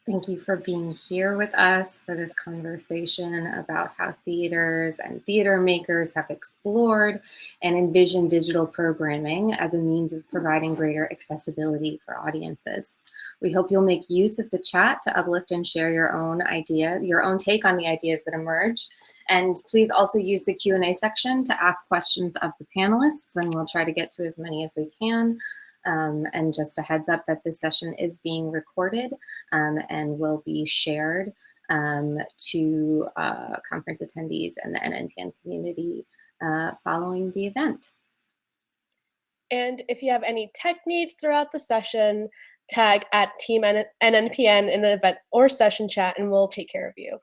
Thank you for being here with us for this conversation about how theaters and theater makers have explored and envisioned digital programming as a means of providing greater accessibility for audiences. We hope you'll make use of the chat to uplift and share your own your own take on the ideas that emerge. And please also use the Q&A section to ask questions of the panelists, and we'll try to get to as many as we can. And just a heads up that this session is being recorded and will be shared to conference attendees and the NNPN community following the event. And if you have any tech needs throughout the session, tag at Team NNPN in the event or session chat, and we'll take care of you.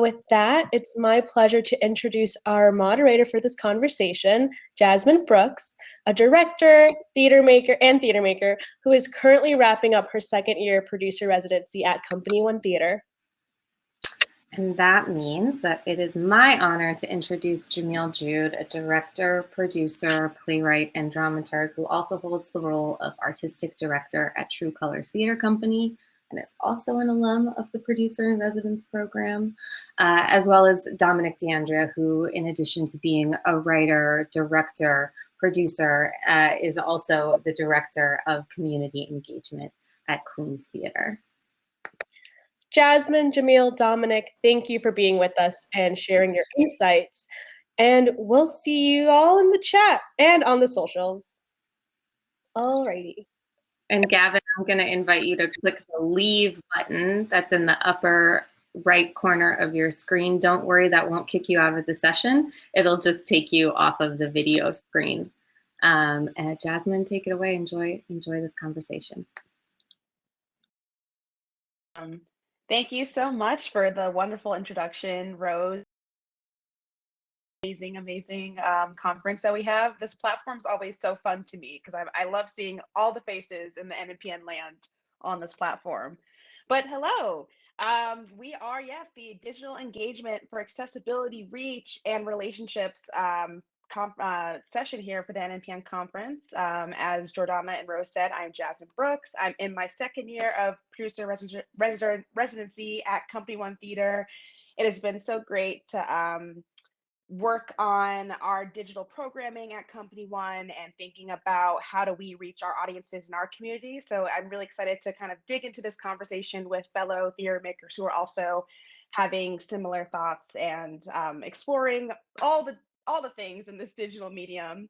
With that, it's my pleasure to introduce our moderator for this conversation, Jasmine Brooks, a director, theater maker who is currently wrapping up her second year producer residency at Company One Theater. And that means that it is my honor to introduce Jamil Jude, a director, producer, playwright, and dramaturg who also holds the role of artistic director at True Colors Theater Company and is also an alum of the Producer in Residence program, as well as Dominic D'Andrea, who, in addition to being a writer, director, producer, is also the director of community engagement at Queen's Theater. Jasmine, Jamil, Dominic, thank you for being with us and sharing your insights. And we'll see you all in the chat and on the socials. Alrighty. And Gavin, I'm going to invite you to click the leave button that's in the upper right corner of your screen. Don't worry, that won't kick you out of the session. It'll just take you off of the video screen. And Jasmine, take it away. Enjoy this conversation. Thank you so much for the wonderful introduction, Rose. Amazing conference that we have. This platform's always so fun to me because I love seeing all the faces in the NNPN land on this platform. But hello, we are, yes, the Digital Engagement for Accessibility, Reach, and Relationships session here for the NNPN conference. As Jordana and Rose said, I'm Jasmine Brooks. I'm in my second year of producer residency at Company One Theater. It has been so great to work on our digital programming at Company One and thinking about how do we reach our audiences in our community. So I'm really excited to kind of dig into this conversation with fellow theater makers who are also having similar thoughts and exploring all the things in this digital medium.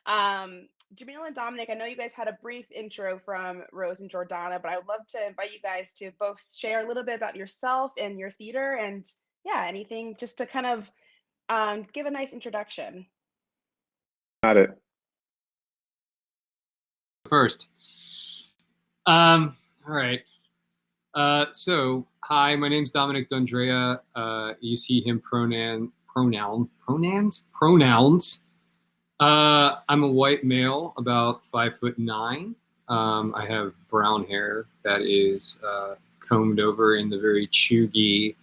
Jamil and Dominic, I know you guys had a brief intro from Rose and Jordana, but I would love to invite you guys to both share a little bit about yourself and your theater and yeah, anything just to kind of give a nice introduction. Got it. First. All right. So, hi, my name's Dominic D'Andrea. You see him pronouns. I'm a white male, about 5'9". I have brown hair that is combed over in the very chuggy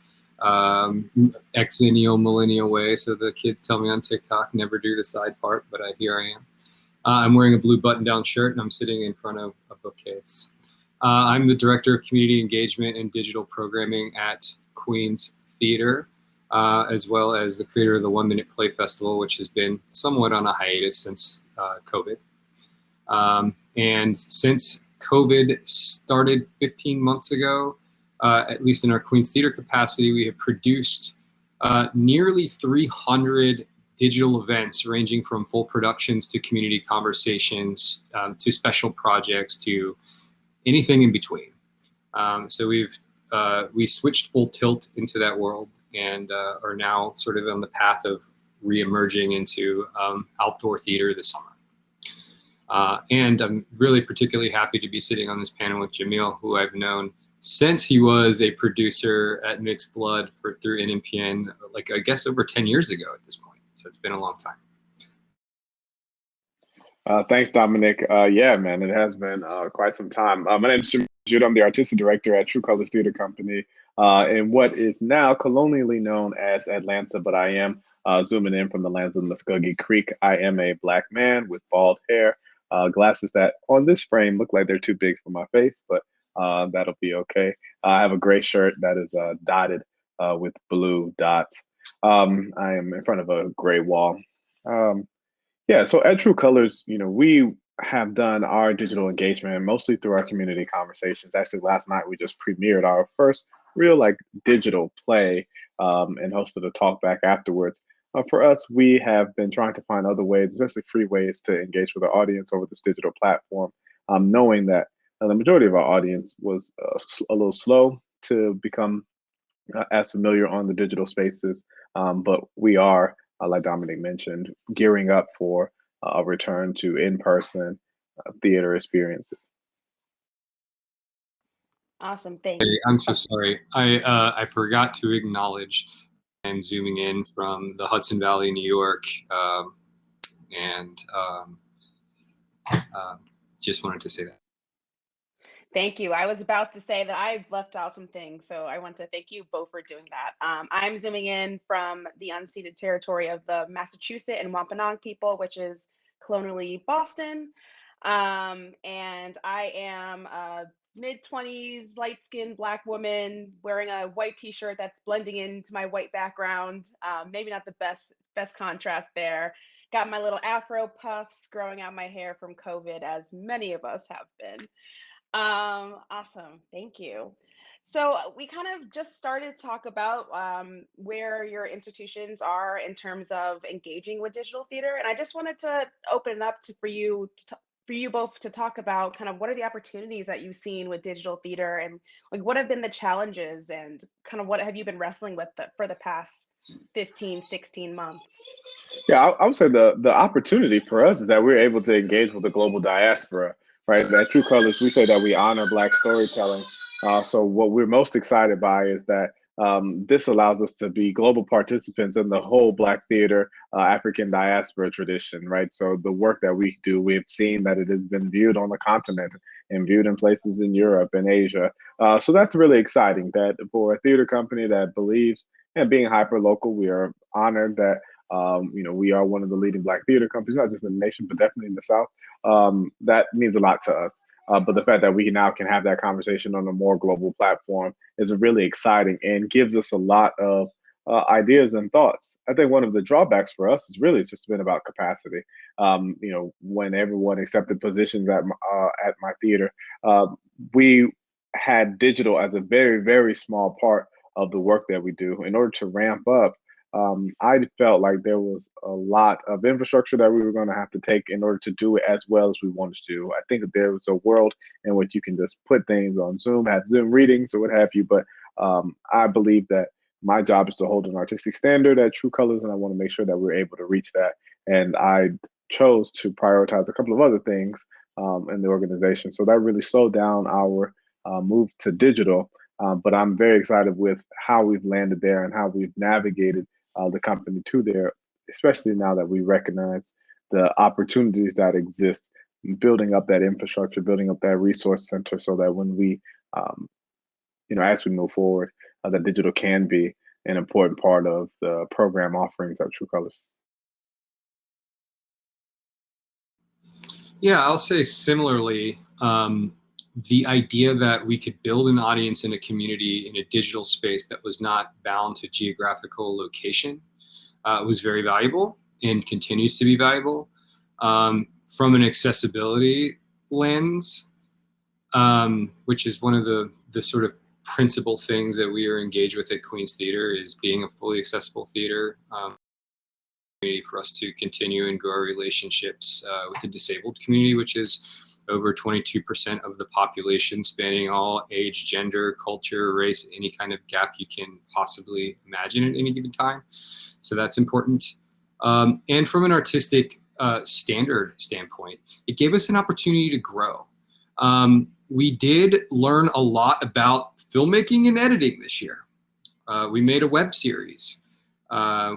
exennial millennial way. So the kids tell me on TikTok, never do the side part, but here I am. I'm wearing a blue button-down shirt and I'm sitting in front of a bookcase. I'm the director of community engagement and digital programming at Queen's Theater, as well as the creator of the 1 Minute Play Festival, which has been somewhat on a hiatus since COVID. And since COVID started 15 months ago, at least in our Queen's Theater capacity, we have produced nearly 300 digital events ranging from full productions to community conversations to special projects to anything in between. So we switched full tilt into that world and are now sort of on the path of re-emerging into outdoor theater this summer. And I'm really particularly happy to be sitting on this panel with Jamil, who I've known since he was a producer at Mixed Blood through NNPN, like I guess over 10 years ago at this point. So it's been a long time. Thanks, Dominic. Yeah, man, it has been quite some time. My name is Jamil Jude. I'm the artistic director at True Colors Theater Company in what is now colonially known as Atlanta, but I am zooming in from the lands of Muskogee Creek. I am a Black man with bald hair, glasses that on this frame look like they're too big for my face, but that'll be okay. I have a gray shirt that is dotted with blue dots. I am in front of a gray wall. Um, yeah, so at True Colors, we have done our digital engagement mostly through our community conversations. Actually, last night we just premiered our first real digital play and hosted a talk back afterwards. For us, we have been trying to find other ways, especially free ways, to engage with our audience over this digital platform, knowing that the majority of our audience was a little slow to become as familiar on the digital spaces, but we are, like Dominic mentioned, gearing up for a return to in-person theater experiences. Awesome. Thanks. Hey, I'm so sorry. I forgot to acknowledge I'm zooming in from the Hudson Valley, New York, and just wanted to say that. Thank you. I was about to say that I left out some things, so I want to thank you both for doing that. I'm zooming in from the unceded territory of the Massachusetts and Wampanoag people, which is colonially Boston. And I am a mid-20s, light-skinned Black woman wearing a white T-shirt that's blending into my white background. Maybe not the best contrast there. Got my little Afro puffs growing out my hair from COVID, as many of us have been. Awesome. Thank you. So we kind of just started to talk about where your institutions are in terms of engaging with digital theater, and I just wanted to open it up for you both to talk about kind of what are the opportunities that you've seen with digital theater, and what have been the challenges, and kind of what have you been wrestling with for the past 15, 16 months? Yeah, I would say the opportunity for us is that we're able to engage with the global diaspora, right? At True Colors, we say that we honor Black storytelling. So what we're most excited by is that this allows us to be global participants in the whole Black theater African diaspora tradition, right? So the work that we do, we've seen that it has been viewed on the continent and viewed in places in Europe and Asia. So that's really exciting that for a theater company that believes in being hyper local, we are honored that we are one of the leading Black theater companies, not just in the nation, but definitely in the South. That means a lot to us. But the fact that we now can have that conversation on a more global platform is really exciting and gives us a lot of ideas and thoughts. I think one of the drawbacks for us is really just been about capacity. When everyone accepted positions at my theater, we had digital as a very, very small part of the work that we do. In order to ramp up, I felt like there was a lot of infrastructure that we were going to have to take in order to do it as well as we wanted to do. I think that there was a world in which you can just put things on Zoom, have Zoom readings or what have you. But I believe that my job is to hold an artistic standard at True Colors, and I want to make sure that we're able to reach that. And I chose to prioritize a couple of other things in the organization. So that really slowed down our move to digital. But I'm very excited with how we've landed there and how we've navigated the company to there, especially now that we recognize the opportunities that exist, building up that infrastructure, building up that resource center so that when we, as we move forward, that digital can be an important part of the program offerings at True Colors. Yeah, I'll say similarly, the idea that we could build an audience in a community in a digital space that was not bound to geographical location was very valuable and continues to be valuable. From an accessibility lens, which is one of the sort of principal things that we are engaged with at Queen's Theater, is being a fully accessible theater for us to continue and grow our relationships with the disabled community, which is over 22% of the population, spanning all age, gender, culture, race, any kind of gap you can possibly imagine at any given time. So that's important. And from an artistic standard standpoint, it gave us an opportunity to grow. We did learn a lot about filmmaking and editing this year. We made a web series.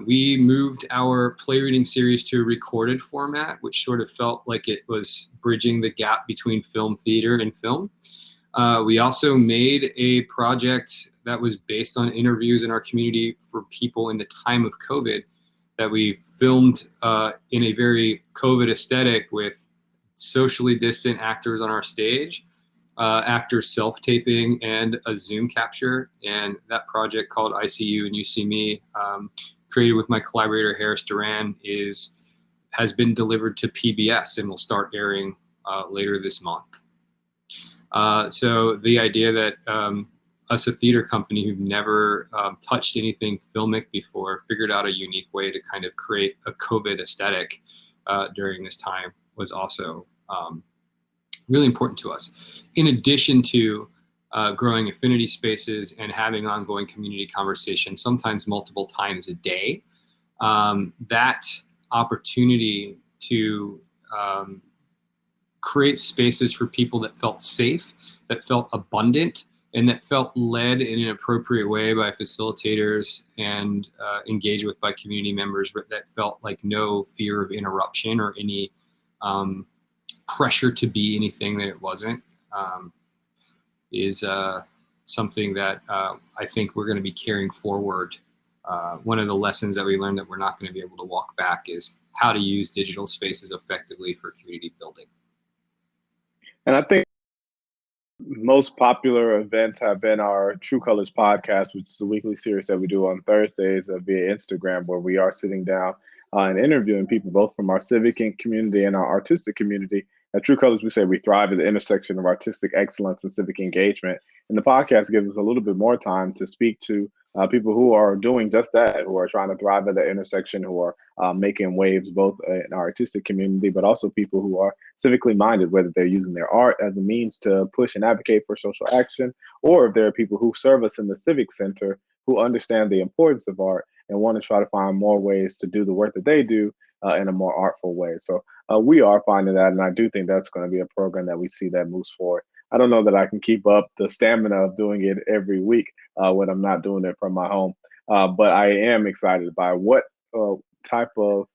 We moved our play reading series to a recorded format, which sort of felt like it was bridging the gap between film theater and film. We also made a project that was based on interviews in our community for people in the time of COVID that we filmed in a very COVID aesthetic with socially distant actors on our stage, actors self-taping and a Zoom capture. And that project called I See You and You See Me, created with my collaborator Harris Duran, has been delivered to PBS and will start airing later this month. So the idea that us, a theater company who've never touched anything filmic before, figured out a unique way to kind of create a COVID aesthetic during this time was also really important to us. In addition to growing affinity spaces and having ongoing community conversations, sometimes multiple times a day, that opportunity to create spaces for people that felt safe, that felt abundant, and that felt led in an appropriate way by facilitators and engaged with by community members, that felt like no fear of interruption or any pressure to be anything that it wasn't, is something that I think we're going to be carrying forward. One of the lessons that we learned that we're not going to be able to walk back is how to use digital spaces effectively for community building. And I think most popular events have been our True Colors podcast, which is a weekly series that we do on Thursdays via Instagram, where we are sitting down and interviewing people both from our civic community and our artistic community. At True Colors, we say we thrive at the intersection of artistic excellence and civic engagement. And the podcast gives us a little bit more time to speak to people who are doing just that, who are trying to thrive at the intersection, who are making waves both in our artistic community, but also people who are civically minded, whether they're using their art as a means to push and advocate for social action, or if there are people who serve us in the Civic Center who understand the importance of art and want to try to find more ways to do the work that they do in a more artful way. So we are finding that, and I do think that's going to be a program that we see that moves forward. I don't know that I can keep up the stamina of doing it every week when I'm not doing it from my home, but I am excited by what type of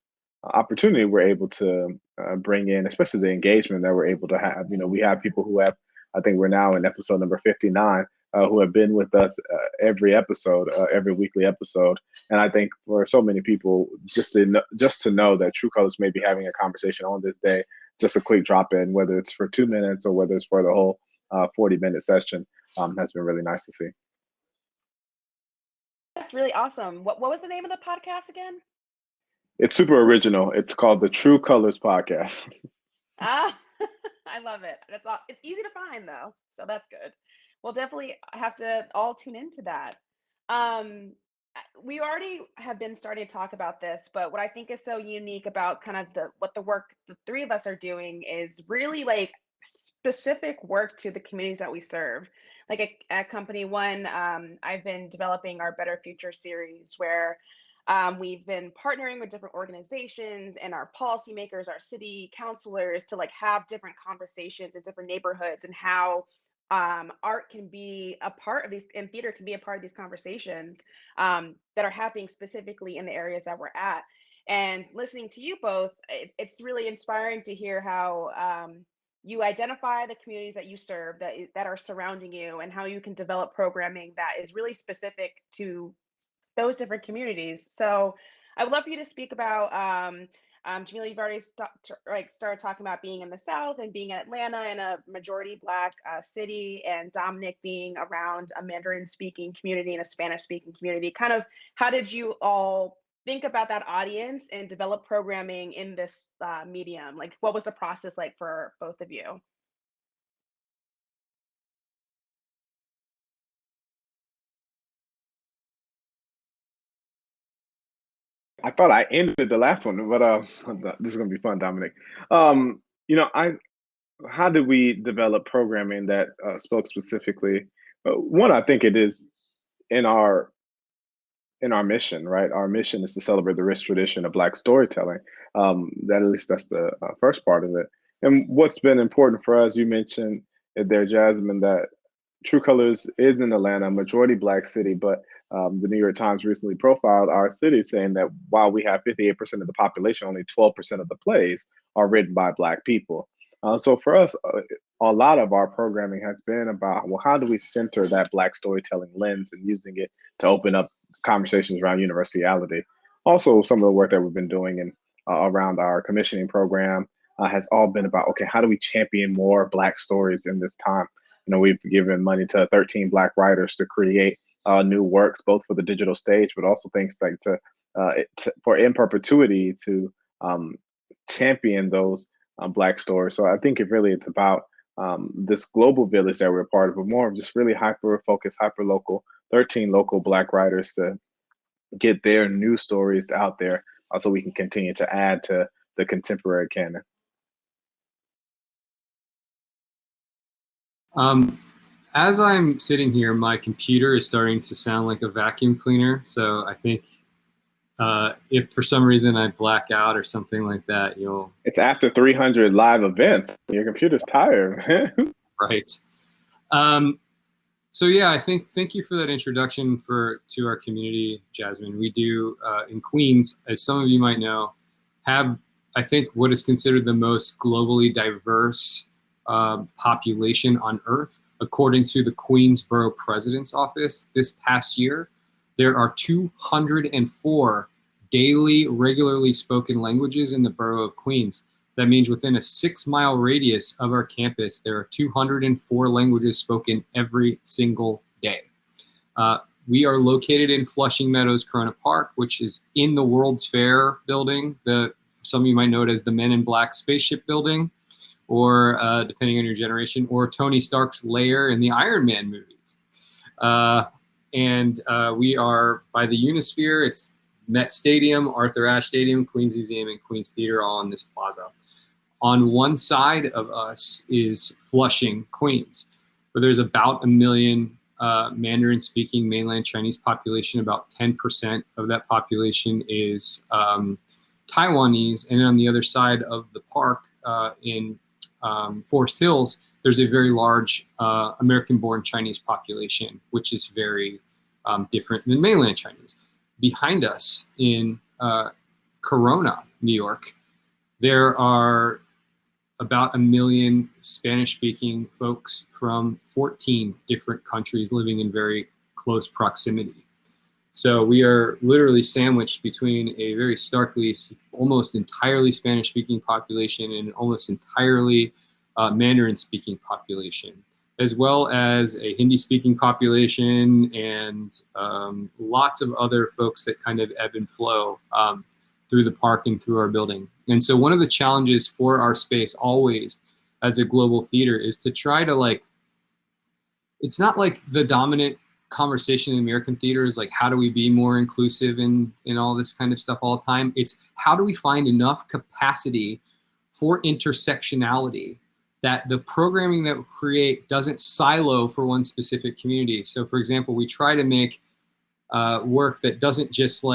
opportunity we're able to bring in, especially the engagement that we're able to have. You know, we have people who have, I think we're now in episode number 59, who have been with us every episode, every weekly episode. And I think for so many people, just to know that True Colors may be having a conversation on this day, just a quick drop in, whether it's for 2 minutes or whether it's for the whole 40-minute session, has been really nice to see. That's really awesome. What was the name of the podcast again? It's super original. It's called the True Colors Podcast. Ah, I love it. It's easy to find though, so that's good. We'll definitely have to all tune into that. We already have been starting to talk about this, but what I think is so unique about kind of the work the three of us are doing is really like specific work to the communities that we serve. Like at Company One, I've been developing our Better Future series where we've been partnering with different organizations and our policymakers, our city councilors to like have different conversations in different neighborhoods and how art can be a part of these, and theater can be a part of these conversations that are happening specifically in the areas that we're at. And listening to you both, it's really inspiring to hear how you identify the communities that you serve that are surrounding you and how you can develop programming that is really specific to those different communities. So I would love for you to speak about Jamila, you've already started talking about being in the South and being in Atlanta in a majority Black city, and Dominic being around a Mandarin speaking community and a Spanish speaking community. Kind of how did you all think about that audience and develop programming in this medium? Like, what was the process like for both of you? I thought I ended the last one, but this is gonna be fun, Dominic. You know, how did we develop programming that spoke specifically? One, I think it is in our mission, right? Our mission is to celebrate the rich tradition of Black storytelling. That at least that's the first part of it. And what's been important for us, you mentioned there, Jasmine, that True Colors is in Atlanta, a majority Black city, but the New York Times recently profiled our city, saying that while we have 58% of the population, only 12% of the plays are written by Black people. So for us, a lot of our programming has been about, well, how do we center that Black storytelling lens and using it to open up conversations around universality. Also, some of the work that we've been doing in around our commissioning program has all been about, okay, how do we champion more Black stories in this time? we've given money to 13 Black writers to create new works, both for the digital stage, but also things like for in perpetuity to champion those Black stories. So I think it's about this global village that we're part of, but more of just really hyper focused, hyper local, 13 local Black writers to get their new stories out there so we can continue to add to the contemporary canon. As I'm sitting here, my computer is starting to sound like a vacuum cleaner. So I think if for some reason I black out or something like that, It's after 300 live events. Your computer's tired. Right. So yeah, thank you for that introduction to our community, Jasmine. We do in Queens, as some of you might know, have, I think, what is considered the most globally diverse population on Earth. According to the Queensborough President's Office, this past year, there are 204 daily, regularly spoken languages in the borough of Queens. That means within a 6-mile radius of our campus, there are 204 languages spoken every single day. We are located in Flushing Meadows, Corona Park, which is in the World's Fair building. Some of you might know it as the Men in Black spaceship building, or depending on your generation, or Tony Stark's lair in the Iron Man movies. And we are by the Unisphere. It's Met Stadium, Arthur Ashe Stadium, Queens Museum, and Queens Theater, all in this plaza. On one side of us is Flushing, Queens, where there's about 1 million Mandarin-speaking mainland Chinese population. About 10% of that population is Taiwanese. And on the other side of the park in Forest Hills, there's a very large American-born Chinese population, which is very different than mainland Chinese. Behind us in Corona, New York, there are about 1 million Spanish-speaking folks from 14 different countries living in very close proximity. So we are literally sandwiched between a very starkly, almost entirely Spanish-speaking population and almost entirely Mandarin-speaking population, as well as a Hindi-speaking population and lots of other folks that kind of ebb and flow through the park and through our building. And so one of the challenges for our space always as a global theater is to try to it's not like the dominant conversation in American theater is like, how do we be more inclusive in all this kind of stuff all the time? It's how do we find enough capacity for intersectionality that the programming that we create doesn't silo for one specific community. So for example, we try to make work that doesn't just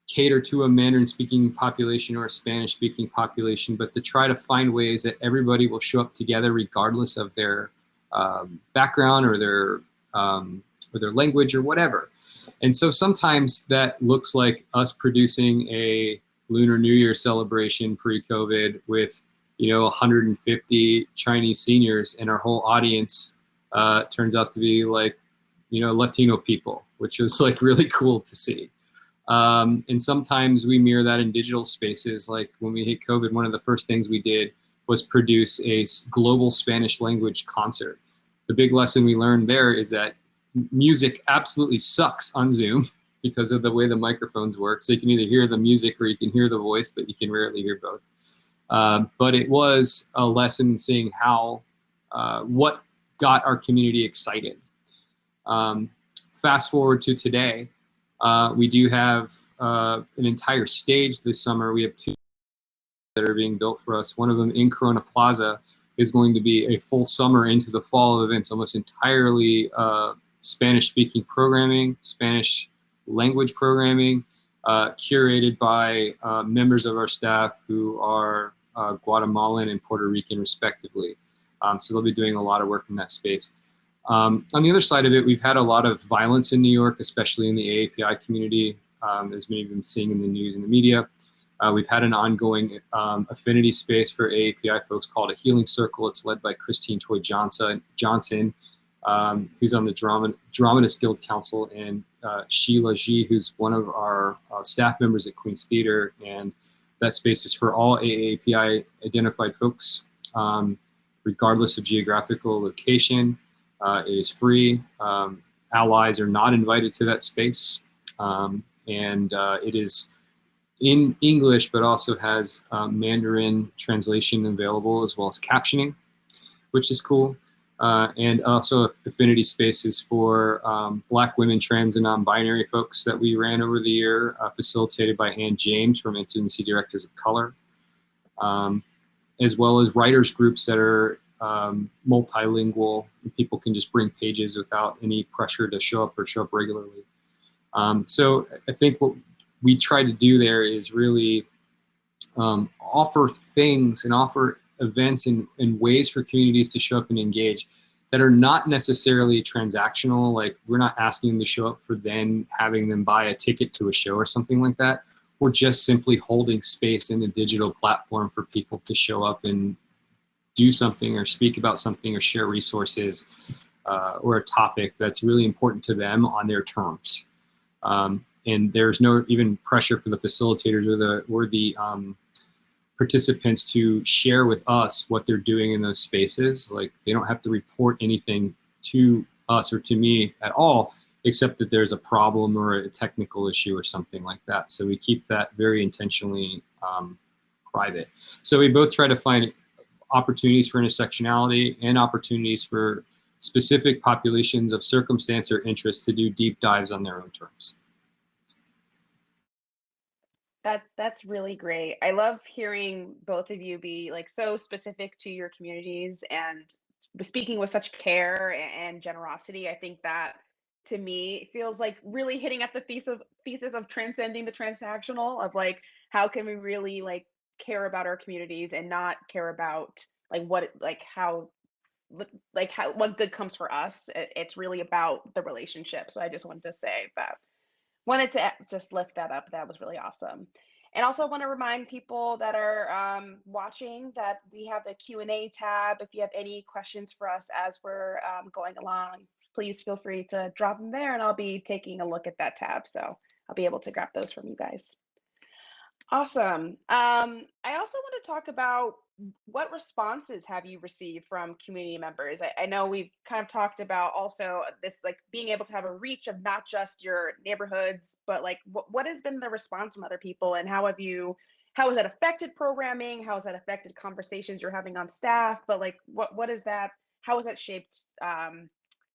cater to a Mandarin-speaking population or a Spanish-speaking population, but to try to find ways that everybody will show up together regardless of their background or their language or whatever. And so sometimes that looks like us producing a Lunar New Year celebration pre-COVID with 150 Chinese seniors, and our whole audience turns out to be Latino people, which was really cool to see. And sometimes we mirror that in digital spaces. Like when we hit COVID, one of the first things we did was produce a global Spanish language concert. The big lesson we learned there is that music absolutely sucks on Zoom because of the way the microphones work. So you can either hear the music or you can hear the voice, but you can rarely hear both. But it was a lesson in seeing how, what got our community excited. Fast forward to today, we do have an entire stage this summer. We have 2 that are being built for us. One of them in Corona Plaza is going to be a full summer into the fall of events, almost entirely Spanish-speaking programming, Spanish language programming, curated by members of our staff who are Guatemalan and Puerto Rican respectively. So they'll be doing a lot of work in that space. On the other side of it, we've had a lot of violence in New York, especially in the AAPI community, as many of you have seen in the news and the media. We've had an ongoing affinity space for AAPI folks called a Healing Circle. It's led by Christine Toy Johnson, who's on the Dramatists Guild Council, and Sheila G, who's one of our staff members at Queens Theater. And that space is for all AAPI identified folks. regardless of geographical location. It is free. Allies are not invited to that space. And it is in English, but also has Mandarin translation available, as well as captioning, which is cool. And also affinity spaces for Black women, trans, and non-binary folks that we ran over the year, facilitated by Ann James from Intimacy Directors of Color, as well as writers groups that are multilingual. People can just bring pages without any pressure to show up or show up regularly. So I think what we try to do there is really offer things and offer events and ways for communities to show up and engage that are not necessarily transactional. Like, we're not asking them to show up for then having them buy a ticket to a show or something like that. We're just simply holding space in a digital platform for people to show up and do something or speak about something or share resources or a topic that's really important to them on their terms. And there's no even pressure for the facilitators or the participants to share with us what they're doing in those spaces. Like, they don't have to report anything to us or to me at all, except that there's a problem or a technical issue or something like that. So we keep that very intentionally private. So we both try to find opportunities for intersectionality and opportunities for specific populations of circumstance or interest to do deep dives on their own terms. That's really great. I love hearing both of you be like so specific to your communities and speaking with such care and generosity. I think that to me feels like really hitting at the thesis of transcending the transactional, of like, how can we really like care about our communities and not care about like how what good comes for us. It's really about the relationship. So I just wanted to say that. Wanted to just lift that up. That was really awesome. And also want to remind people that are watching that we have the Q&A tab. If you have any questions for us as we're going along, please feel free to drop them there, and I'll be taking a look at that tab. So I'll be able to grab those from you guys. Awesome. I also want to talk about what responses have you received from community members? I know we've kind of talked about also this, like being able to have a reach of not just your neighborhoods, but like what has been the response from other people, and how has that affected programming? How has that affected conversations you're having on staff? But like, how has that shaped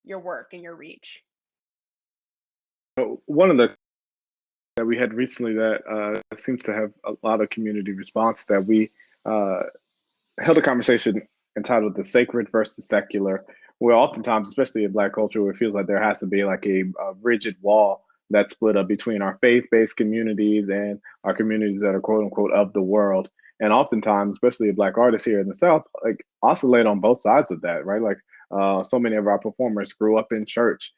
your work and your reach? One of the that we had recently that seems to have a lot of community response, that we held a conversation entitled "The Sacred versus Secular," where oftentimes, especially in Black culture, where it feels like there has to be like a rigid wall that's split up between our faith-based communities and our communities that are quote unquote of the world. And oftentimes, especially Black artists here in the South, like oscillate on both sides of that, right? Like so many of our performers grew up in church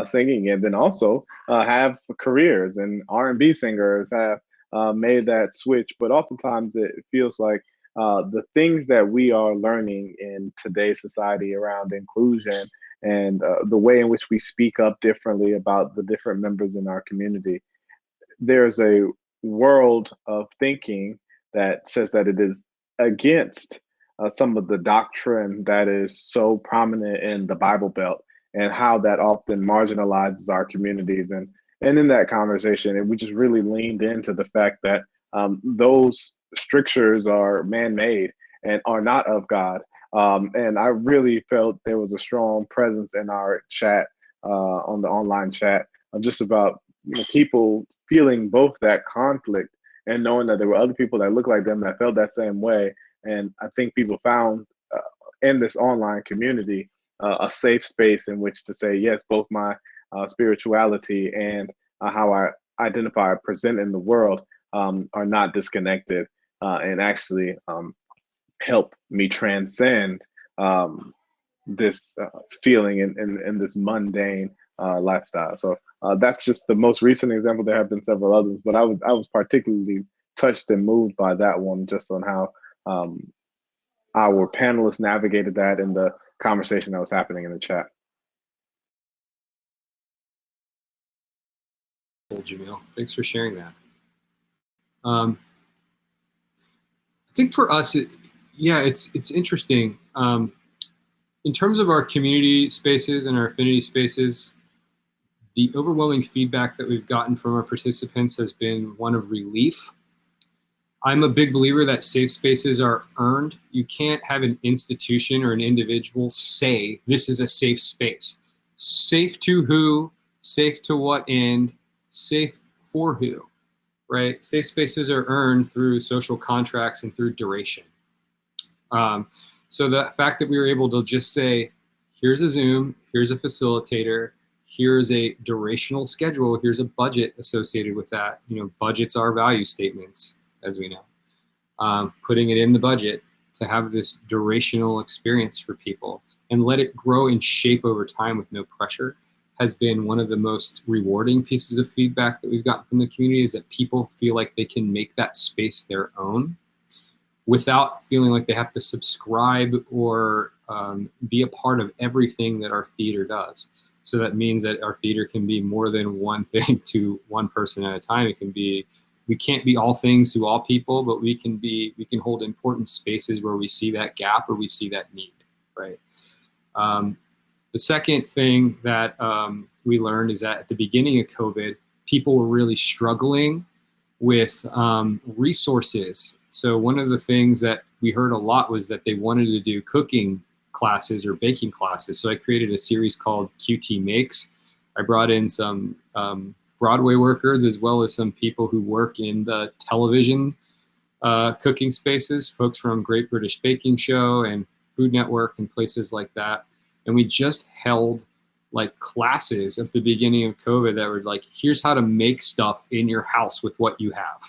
singing, and then also have careers, and R&B singers have made that switch. But oftentimes it feels like the things that we are learning in today's society around inclusion and the way in which we speak up differently about the different members in our community, there's a world of thinking that says that it is against some of the doctrine that is so prominent in the Bible Belt, and how that often marginalizes our communities. And in that conversation, we just really leaned into the fact that those strictures are man-made and are not of God. And I really felt there was a strong presence in our chat, on the online chat, just about people feeling both that conflict and knowing that there were other people that looked like them that felt that same way. And I think people found in this online community a safe space in which to say, yes, both my spirituality and how I identify or present in the world are not disconnected, and actually help me transcend this feeling in this mundane lifestyle. So that's just the most recent example. There have been several others, but I was particularly touched and moved by that one, just on how our panelists navigated that in the conversation that was happening in the chat. Cool, Jamil. Thanks for sharing that. I think for us, it's interesting. in terms of our community spaces and our affinity spaces, the overwhelming feedback that we've gotten from our participants has been one of relief. I'm a big believer that safe spaces are earned. You can't have an institution or an individual say, this is a safe space. Safe to who, safe to what end, safe for who, right? Safe spaces are earned through social contracts and through duration. So the fact that we were able to just say, here's a Zoom, here's a facilitator, here's a durational schedule, here's a budget associated with that. You know, budgets are value statements, as we know. Putting it in the budget to have this durational experience for people and let it grow in shape over time with no pressure has been one of the most rewarding pieces of feedback that we've gotten from the community, is that people feel like they can make that space their own without feeling like they have to subscribe or be a part of everything that our theater does. So that means that our theater can be more than one thing to one person at a time. It can be, we can't be all things to all people, but we can hold important spaces where we see that gap or we see that need, right? The second thing that we learned is that at the beginning of COVID, people were really struggling with resources. So one of the things that we heard a lot was that they wanted to do cooking classes or baking classes. So I created a series called QT Makes. I brought in some Broadway workers as well as some people who work in the television cooking spaces, folks from Great British Baking Show and Food Network and places like that. And we just held like classes at the beginning of COVID that were like, here's how to make stuff in your house with what you have.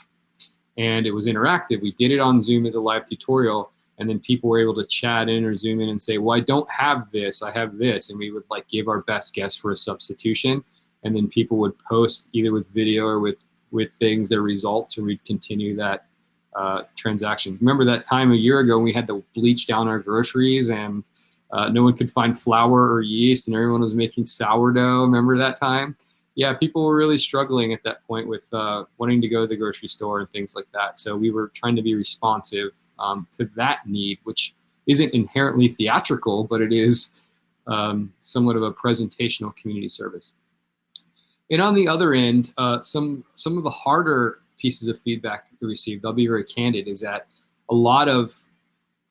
And it was interactive. We did it on Zoom as a live tutorial, and then people were able to chat in or Zoom in and say, well, I don't have this, I have this. And we would like give our best guess for a substitution. And then people would post either with video or with things, their results, and we'd continue that transaction. Remember that time a year ago when we had to bleach down our groceries and no one could find flour or yeast and everyone was making sourdough? Remember that time? Yeah, people were really struggling at that point with wanting to go to the grocery store and things like that. So we were trying to be responsive to that need, which isn't inherently theatrical, but it is somewhat of a presentational community service. And on the other end, some of the harder pieces of feedback we received, I'll be very candid, is that a lot of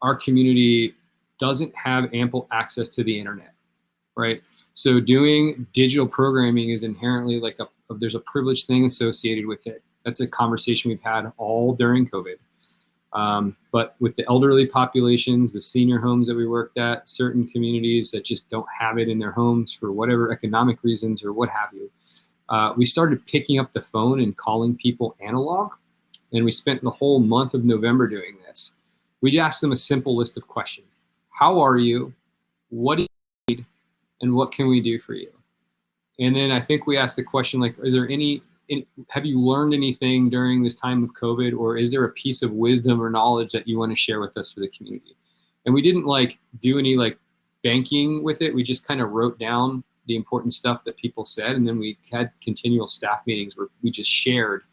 our community doesn't have ample access to the internet, right? So doing digital programming is inherently like there's a privilege thing associated with it. That's a conversation we've had all during COVID. But with the elderly populations, the senior homes that we worked at, certain communities that just don't have it in their homes for whatever economic reasons or what have you, we started picking up the phone and calling people analog. And we spent the whole month of November doing this. We asked them a simple list of questions. How are you? What do you need? And what can we do for you? And then I think we asked the question, like, are there have you learned anything during this time of COVID, or is there a piece of wisdom or knowledge that you want to share with us for the community? And we didn't like do any like banking with it. We just kind of wrote down the important stuff that people said. And then we had continual staff meetings where we just shared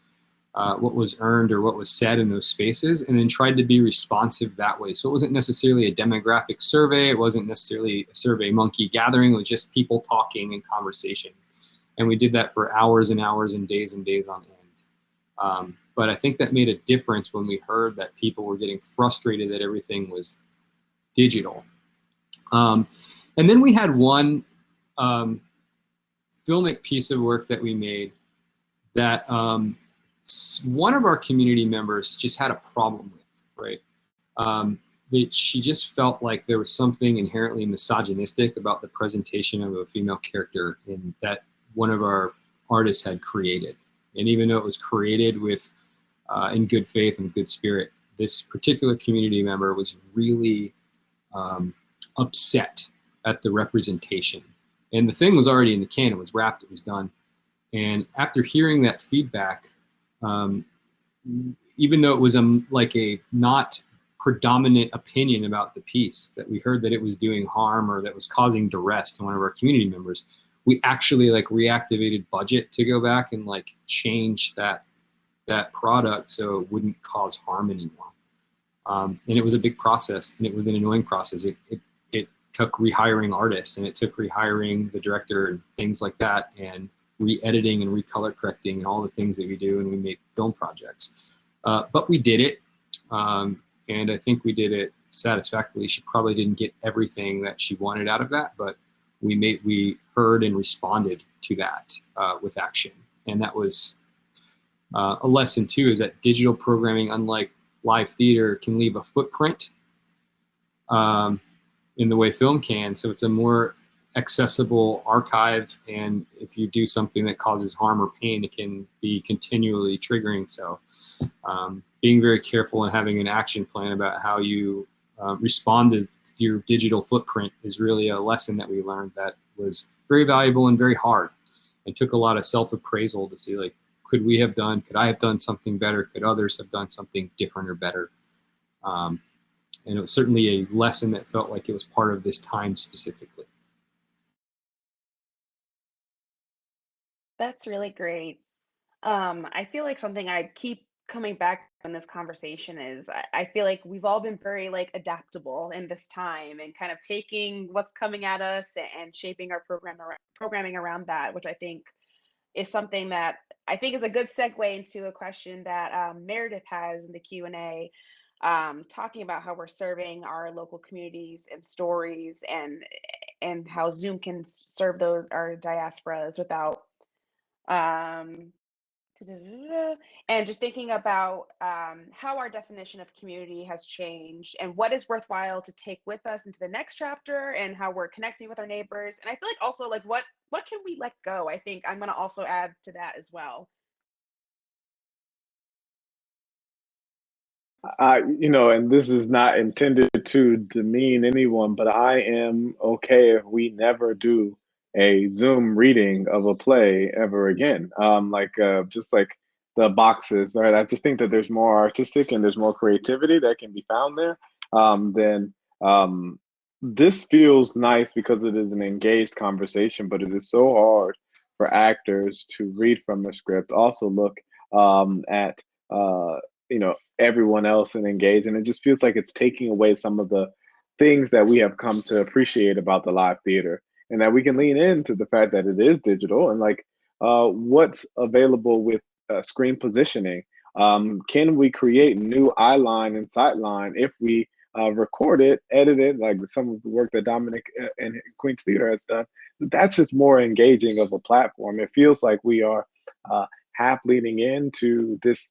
what was earned or what was said in those spaces, and then tried to be responsive that way. So it wasn't necessarily a demographic survey. It wasn't necessarily a survey monkey gathering. It was just people talking and conversation. And we did that for hours and hours and days on end. But I think that made a difference when we heard that people were getting frustrated that everything was digital. And then we had one filmic piece of work that we made that one of our community members just had a problem with, right? That she just felt like there was something inherently misogynistic about the presentation of a female character in that one of our artists had created. And even though it was created with in good faith and good spirit, this particular community member was really upset at the representation. And the thing was already in the can, it was wrapped, it was done. And after hearing that feedback, even though it was like a not predominant opinion about the piece, that we heard that it was doing harm or that was causing duress to one of our community members, we actually like reactivated budget to go back and like change that product so it wouldn't cause harm anymore. And it was a big process, and it was an annoying process. It took rehiring artists, and it took rehiring the director and things like that, and re-editing and recolor correcting and all the things that we do, and we make film projects. But we did it, and I think we did it satisfactorily. She probably didn't get everything that she wanted out of that, but we heard and responded to that with action. And that was a lesson too, is that digital programming, unlike live theater, can leave a footprint in the way film can. So it's a more accessible archive, and if you do something that causes harm or pain, it can be continually triggering. So being very careful and having an action plan about how you respond to your digital footprint is really a lesson that we learned that was very valuable and very hard. It took a lot of self-appraisal to see, like, could I have done something better? Could others have done something different or better? And it was certainly a lesson that felt like it was part of this time specifically. That's really great. I feel like something I keep coming back in this conversation is I feel like we've all been very like adaptable in this time and kind of taking what's coming at us and shaping our programming around that, which I think is something that I think is a good segue into a question that Meredith has in the Q&A, talking about how we're serving our local communities and stories, and how Zoom can serve our diasporas without and just thinking about how our definition of community has changed and what is worthwhile to take with us into the next chapter, and how we're connecting with our neighbors. And I feel like also like what can we let go? I think I'm going to also add to that as well. And this is not intended to demean anyone, but I am okay if we never do a Zoom reading of a play ever again. Just like the boxes, right? I just think that there's more artistic and there's more creativity that can be found there. This feels nice because it is an engaged conversation, but it is so hard for actors to read from a script, also look at everyone else and engage, and it just feels like it's taking away some of the things that we have come to appreciate about the live theater, and that we can lean into the fact that it is digital, and like what's available with screen positioning. Can we create new eye line and sight line if we record it, edit it, like some of the work that Dominic and Queen's Theater has done? That's just more engaging of a platform. It feels like we are half leaning into this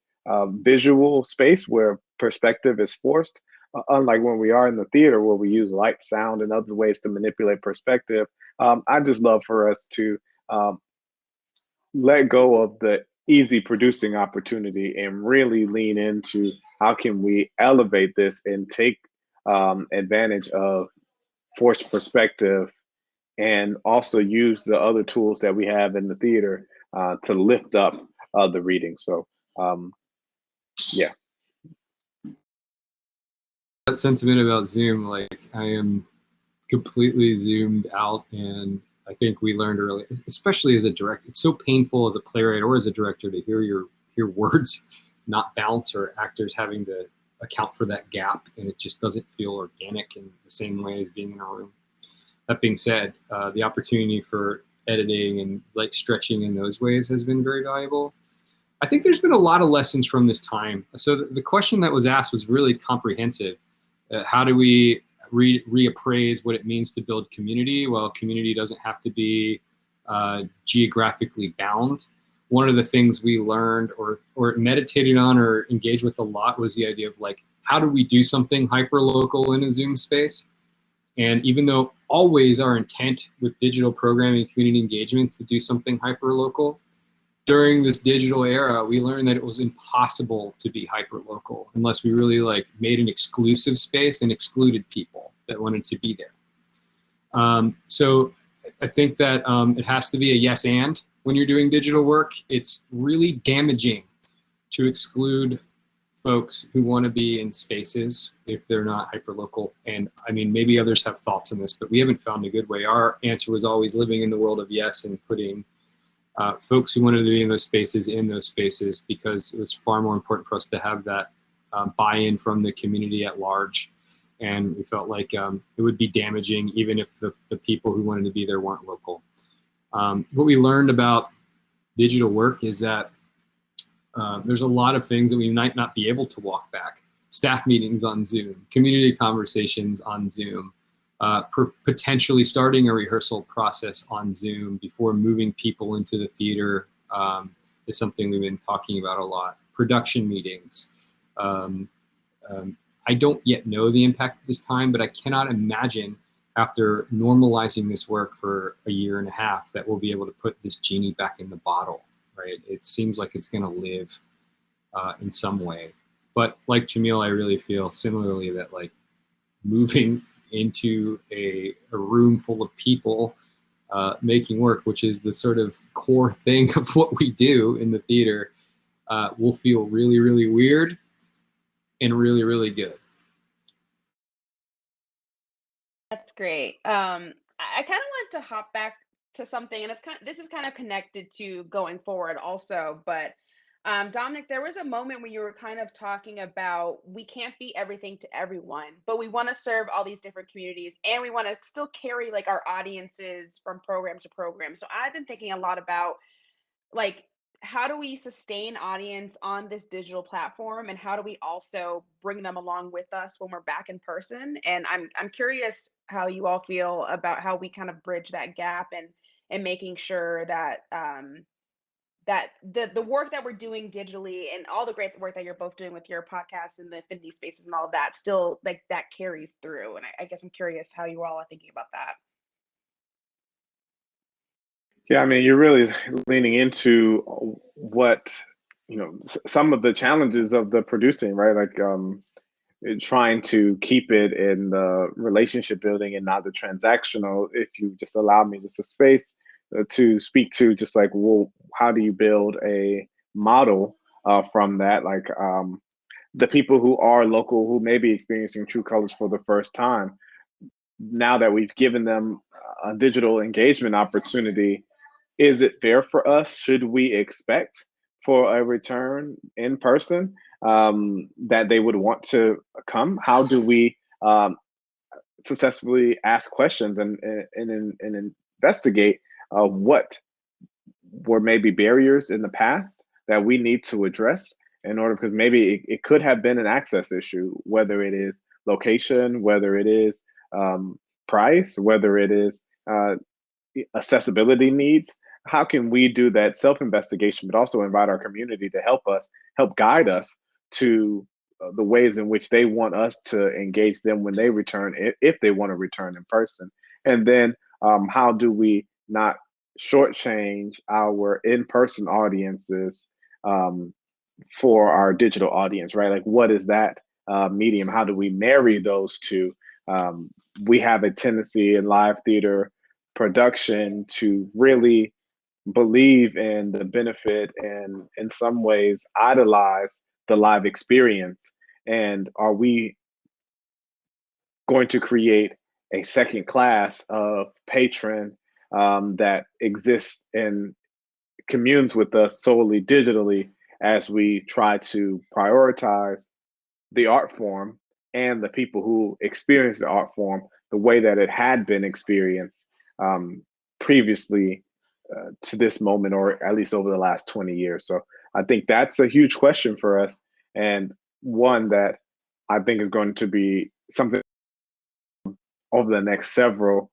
visual space where perspective is forced, unlike when we are in the theater where we use light, sound, and other ways to manipulate perspective. I just love for us to let go of the easy producing opportunity and really lean into how can we elevate this and take advantage of forced perspective, and also use the other tools that we have in the theater to lift up the reading. So yeah. That sentiment about Zoom, like, I am completely zoomed out, and I think we learned early, especially as a director, it's so painful as a playwright or as a director to hear words not bounce, or actors having to account for that gap, and it just doesn't feel organic in the same way as being in a room. That being said, the opportunity for editing and like stretching in those ways has been very valuable. I think there's been a lot of lessons from this time. So the question that was asked was really comprehensive. How do we reappraise what it means to build community? Well, community doesn't have to be geographically bound. One of the things we learned or meditated on or engaged with a lot was the idea of like, how do we do something hyper-local in a Zoom space? And even though always our intent with digital programming and community engagements to do something hyper-local, during this digital era, we learned that it was impossible to be hyper-local unless we really like made an exclusive space and excluded people that wanted to be there. So I think that it has to be a yes and when you're doing digital work. It's really damaging to exclude folks who want to be in spaces if they're not hyper-local. And I mean, maybe others have thoughts on this, but we haven't found a good way. Our answer was always living in the world of yes and putting folks who wanted to be in those spaces, because it was far more important for us to have that buy-in from the community at large. And we felt like it would be damaging even if the people who wanted to be there weren't local. What we learned about digital work is that there's a lot of things that we might not be able to walk back. Staff meetings on Zoom, community conversations on Zoom, potentially starting a rehearsal process on Zoom before moving people into the theater is something we've been talking about a lot. Production meetings. I don't yet know the impact of this time, but I cannot imagine after normalizing this work for a year and a half that we'll be able to put this genie back in the bottle, right? It seems like it's going to live in some way. But like Jamil, I really feel similarly that like moving into a room full of people making work, which is the sort of core thing of what we do in the theater, will feel really, really weird and really, really good. That's great. I kind of want to hop back to something, and this is kind of connected to going forward also. But Dominic, there was a moment when you were kind of talking about we can't be everything to everyone, but we want to serve all these different communities, and we want to still carry like our audiences from program to program. So I've been thinking a lot about like how do we sustain audience on this digital platform, and how do we also bring them along with us when we're back in person? And I'm curious how you all feel about how we kind of bridge that gap, and making sure that that the work that we're doing digitally and all the great work that you're both doing with your podcast and the affinity spaces and all of that still like that carries through. And I guess I'm curious how you all are thinking about that. Yeah, I mean, you're really leaning into what, some of the challenges of the producing, right? Like trying to keep it in the relationship building and not the transactional. If you just allow me just a space to speak to just like, well, how do you build a model from that? Like the people who are local, who may be experiencing True Colors for the first time, now that we've given them a digital engagement opportunity, is it fair for us? Should we expect for a return in person that they would want to come? How do we successfully ask questions and investigate what were maybe barriers in the past that we need to address in order, because maybe it could have been an access issue, whether it is location, whether it is price, whether it is accessibility needs. How can we do that self-investigation, but also invite our community to help guide us to the ways in which they want us to engage them when they return, if they want to return in person? And then how do we not shortchange our in-person audiences for our digital audience, right? Like, what is that medium? How do we marry those two? We have a tendency in live theater production to really believe in the benefit and in some ways idolize the live experience. And are we going to create a second class of patron that exists and communes with us solely digitally as we try to prioritize the art form and the people who experience the art form the way that it had been experienced previously to this moment, or at least over the last 20 years. So I think that's a huge question for us, and one that I think is going to be something over the next several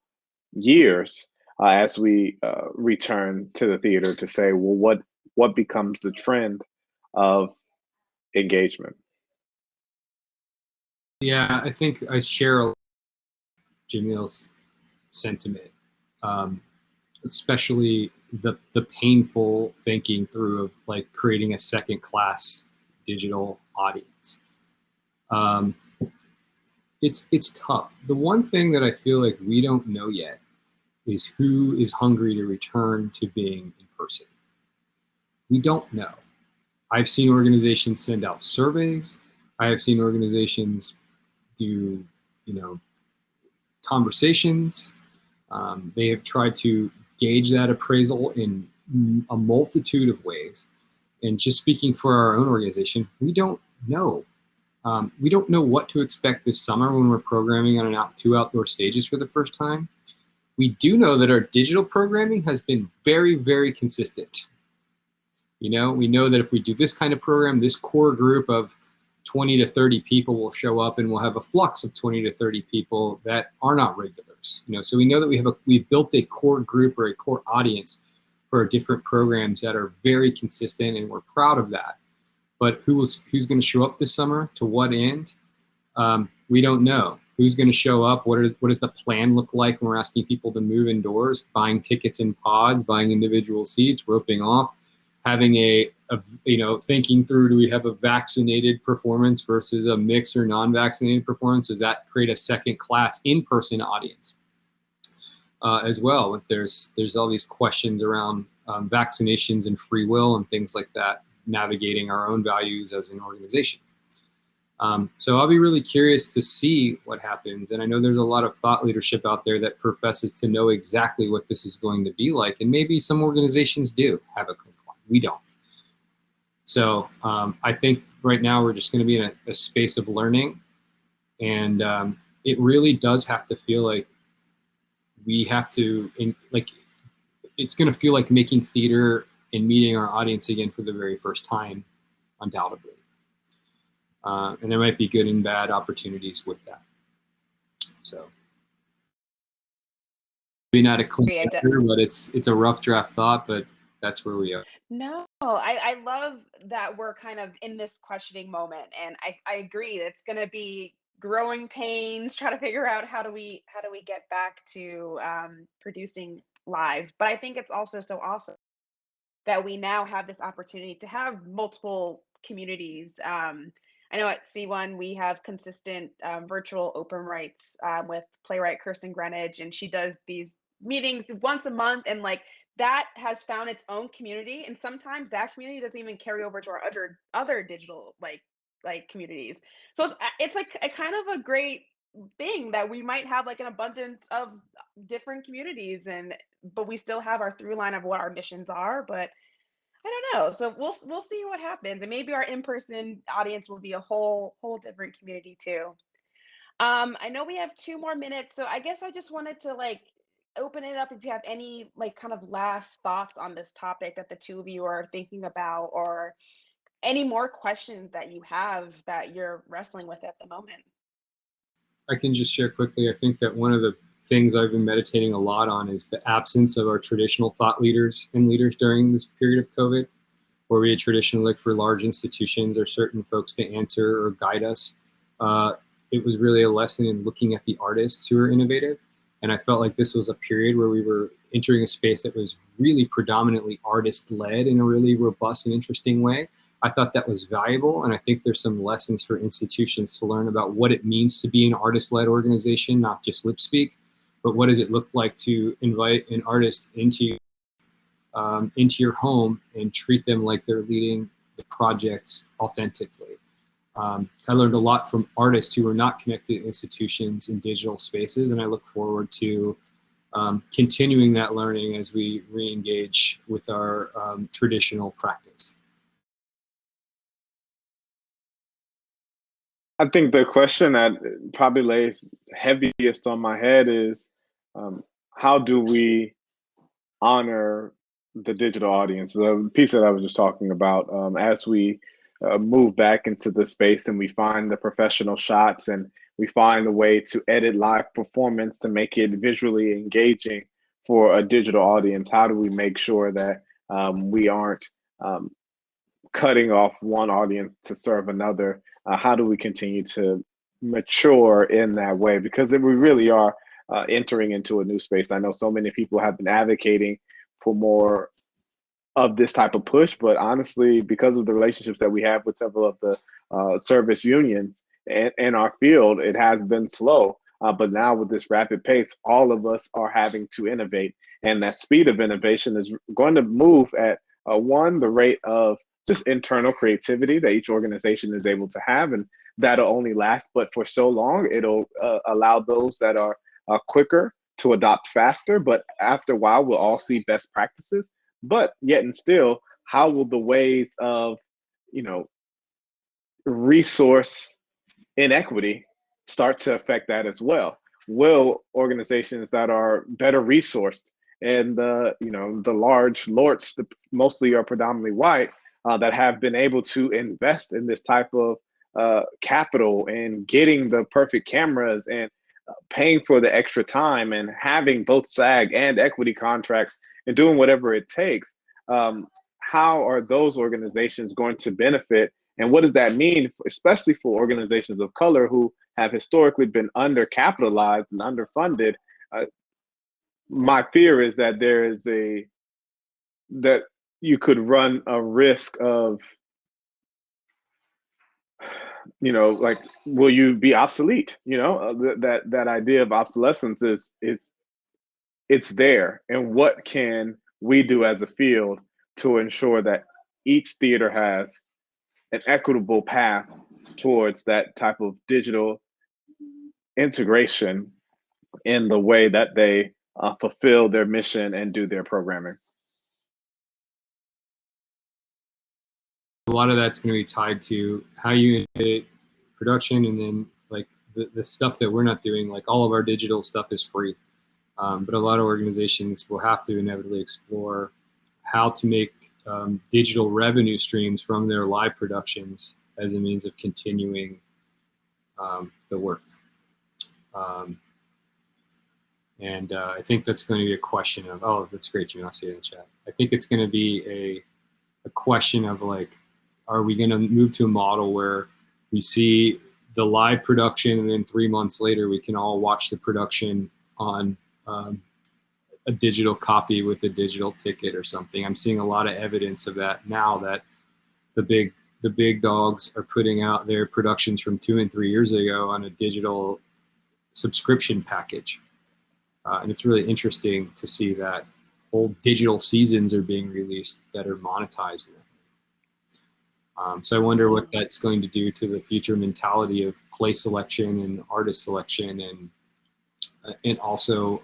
years as we return to the theater to say, well, what becomes the trend of engagement? Yeah, I think I share Jamil's sentiment, especially the painful thinking through of like creating a second class digital audience. It's tough. The one thing that I feel like we don't know yet is who is hungry to return to being in person. We don't know. I've seen organizations send out surveys. I have seen organizations do, conversations. They have tried to gauge that appraisal in a multitude of ways. And just speaking for our own organization, we don't know. We don't know what to expect this summer when we're programming on two outdoor stages for the first time. We do know that our digital programming has been very, very consistent. We know that if we do this kind of program, this core group of 20 to 30 people will show up, and we'll have a flux of 20 to 30 people that are not regulars. So we know that we've built a core group or a core audience for our different programs that are very consistent, and we're proud of that. But who's going to show up this summer? To what end? We don't know. Who's going to show up? What does the plan look like when we're asking people to move indoors, buying tickets in pods, buying individual seats, roping off, having thinking through, do we have a vaccinated performance versus a mixed or non-vaccinated performance? Does that create a second class in-person audience as well? There's all these questions around vaccinations and free will and things like that, navigating our own values as an organization. So I'll be really curious to see what happens. And I know there's a lot of thought leadership out there that professes to know exactly what this is going to be like. And maybe some organizations do have a clean plan. We don't. So I think right now we're just going to be in a space of learning. And it really does have to feel like we have to, it's going to feel like making theater and meeting our audience again for the very first time, undoubtedly. And there might be good and bad opportunities with that. So maybe not a clean answer, but it's a rough draft thought, but that's where we are. No, I love that we're kind of in this questioning moment, and I agree. It's going to be growing pains, try to figure out how do we get back to producing live. But I think it's also so awesome that we now have this opportunity to have multiple communities. I know at C1 we have consistent virtual open rights with playwright Kirsten Greenwich, and she does these meetings once a month, and that has found its own community. And sometimes that community doesn't even carry over to our other digital like communities. So it's like a kind of a great thing that we might have an abundance of different communities, but we still have our through line of what our missions are. But I don't know. So we'll see what happens, and maybe our in-person audience will be a whole different community too. I know we have 2 more minutes, so I guess I just wanted to open it up if you have any kind of last thoughts on this topic that the two of you are thinking about, or any more questions that you have that you're wrestling with at the moment. I can just share quickly. I think that one of the things I've been meditating a lot on is the absence of our traditional thought leaders and leaders during this period of COVID, where we had traditionally looked for large institutions or certain folks to answer or guide us. It was really a lesson in looking at the artists who are innovative. And I felt like this was a period where we were entering a space that was really predominantly artist-led in a really robust and interesting way. I thought that was valuable, and I think there's some lessons for institutions to learn about what it means to be an artist-led organization, not just lip speak, but what does it look like to invite an artist into your home and treat them like they're leading the project authentically. I learned a lot from artists who are not connected to institutions in digital spaces, and I look forward to continuing that learning as we re-engage with our traditional practice. I think the question that probably lays heaviest on my head is how do we honor the digital audience? The piece that I was just talking about, as we move back into the space and we find the professional shots and we find a way to edit live performance to make it visually engaging for a digital audience. How do we make sure that we aren't cutting off one audience to serve another? How do we continue to mature in that way? Because we really are entering into a new space. I know so many people have been advocating for more of this type of push, but honestly, because of the relationships that we have with several of the service unions in our field, it has been slow. But now with this rapid pace, all of us are having to innovate. And that speed of innovation is going to move at the rate of just internal creativity that each organization is able to have, and that'll only last but for so long. It'll allow those that are quicker to adopt faster, but after a while we'll all see best practices. But yet and still, how will the ways of resource inequity start to affect that as well? Will organizations that are better resourced and the large lords, mostly are predominantly white, that have been able to invest in this type of capital and getting the perfect cameras and paying for the extra time and having both SAG and equity contracts and doing whatever it takes, how are those organizations going to benefit? And what does that mean, especially for organizations of color who have historically been undercapitalized and underfunded? My fear is that that you could run a risk of, like, will you be obsolete? That idea of obsolescence it's there. And what can we do as a field to ensure that each theater has an equitable path towards that type of digital integration in the way that they fulfill their mission and do their programming? A lot of that's going to be tied to how you integrate production, and then like the stuff that we're not doing, like all of our digital stuff is free. But a lot of organizations will have to inevitably explore how to make digital revenue streams from their live productions as a means of continuing the work. And I think that's going to be a question of, oh, that's great, you not see it in the chat. I think it's going to be a question of like, are we going to move to a model where we see the live production and then 3 months later we can all watch the production on a digital copy with a digital ticket or something? I'm seeing a lot of evidence of that now, that the big dogs are putting out their productions from 2 and 3 years ago on a digital subscription package. And it's really interesting to see that whole digital seasons are being released that are monetized. So I wonder what that's going to do to the future mentality of play selection and artist selection, and also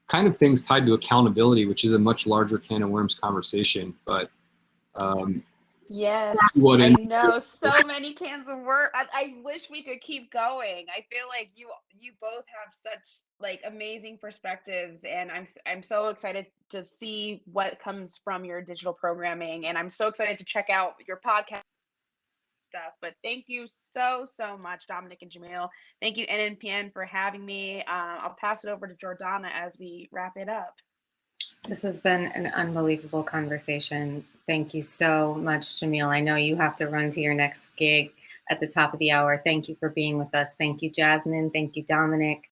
kind of things tied to accountability, which is a much larger can of worms conversation. But yes, what I know, so many cans of worms. I wish we could keep going. I feel like you both have such like amazing perspectives, and I'm so excited to see what comes from your digital programming, and I'm so excited to check out your podcast stuff. But thank you so much, Dominic and Jamil. Thank you, NNPN, for having me. I'll pass it over to Jordana as we wrap it up. This has been an unbelievable conversation. Thank you so much, Jamil. I know you have to run to your next gig at the top of the hour. Thank you for being with us. Thank you, Jasmine. Thank you, Dominic.